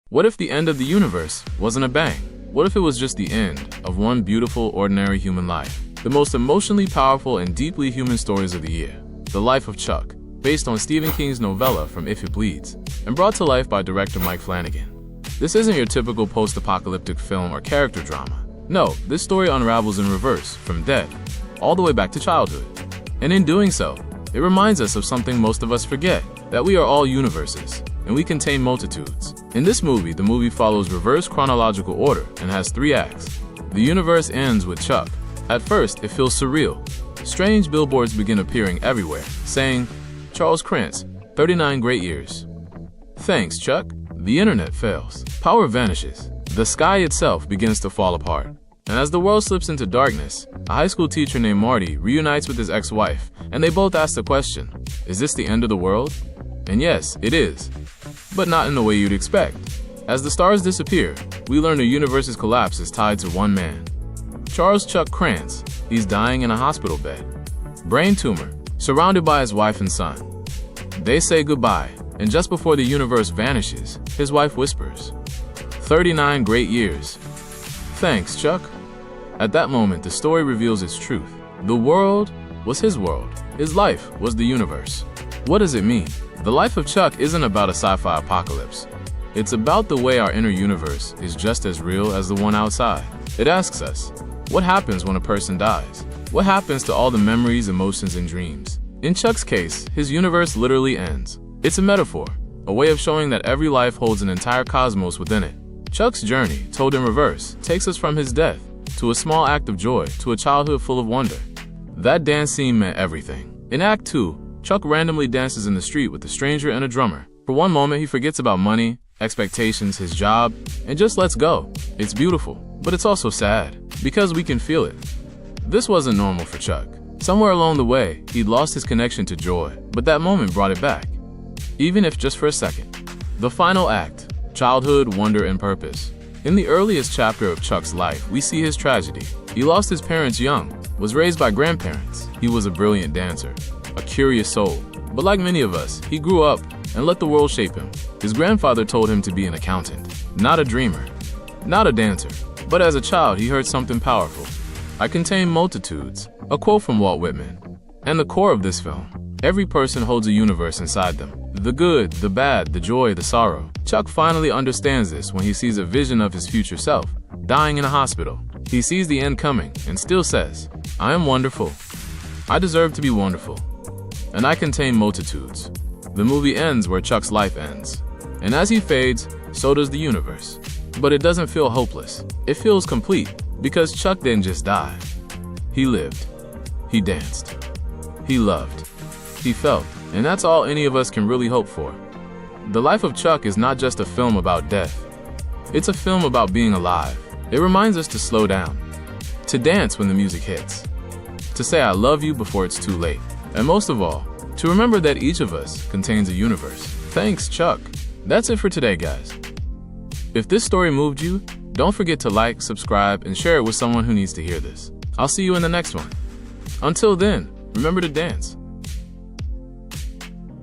What if the end of the universe wasn't a bang? What if it was just the end of one beautiful, ordinary human life? The most emotionally powerful and deeply human stories of the year. The Life of Chuck, based on Stephen King's novella From If It Bleeds, and brought to life by director Mike Flanagan. This isn't your typical post-apocalyptic film or character drama. No, this story unravels in reverse, from death, all the way back to childhood. And in doing so, it reminds us of something most of us forget, that we are all universes, and we contain multitudes. In this movie, the movie follows reverse chronological order and has 3 acts. The universe ends with Chuck. At first, it feels surreal. Strange billboards begin appearing everywhere, saying, Charles Krantz, 39 great years. Thanks, Chuck. The internet fails. Power vanishes. The sky itself begins to fall apart. And as the world slips into darkness, a high school teacher named Marty reunites with his ex-wife, and they both ask the question, is this the end of the world? And yes, it is. But not in the way you'd expect. As the stars disappear, we learn the universe's collapse is tied to one man. Charles Chuck Krantz. He's dying in a hospital bed. Brain tumor, surrounded by his wife and son. They say goodbye, and just before the universe vanishes, his wife whispers, 39 great years. Thanks, Chuck. At that moment, the story reveals its truth. The world was his world. His life was the universe. What does it mean? The Life of Chuck isn't about a sci-fi apocalypse. It's about the way our inner universe is just as real as the one outside. It asks us, what happens when a person dies? What happens to all the memories, emotions, and dreams? In Chuck's case, his universe literally ends. It's a metaphor, a way of showing that every life holds an entire cosmos within it. Chuck's journey, told in reverse, takes us from his death, to a small act of joy, to a childhood full of wonder. That dance scene meant everything. In Act 2, Chuck randomly dances in the street with a stranger and a drummer. For one moment, he forgets about money, expectations, his job, and just lets go. It's beautiful, but it's also sad, because we can feel it. This wasn't normal for Chuck. Somewhere along the way, he'd lost his connection to joy, but that moment brought it back, even if just for a second. The final act, childhood, wonder, and purpose. In the earliest chapter of Chuck's life, we see his tragedy. He lost his parents young, was raised by grandparents. He was a brilliant dancer, a curious soul. But like many of us, he grew up and let the world shape him. His grandfather told him to be an accountant, not a dreamer, not a dancer. But as a child, he heard something powerful. I contain multitudes, a quote from Walt Whitman. And the core of this film, every person holds a universe inside them. The good, the bad, the joy, the sorrow. Chuck finally understands this when he sees a vision of his future self, dying in a hospital. He sees the end coming and still says, I am wonderful. I deserve to be wonderful. And I contain multitudes. The movie ends where Chuck's life ends. And as he fades, so does the universe. But it doesn't feel hopeless. It feels complete, because Chuck didn't just die. He lived. He danced. He loved. He felt. And that's all any of us can really hope for. The Life of Chuck is not just a film about death. It's a film about being alive. It reminds us to slow down, to dance when the music hits, to say I love you before it's too late, and most of all, to remember that each of us contains a universe. Thanks, Chuck. That's it for today, guys. If this story moved you, don't forget to like, subscribe, and share it with someone who needs to hear this. I'll see you in the next one. Until then, remember to dance.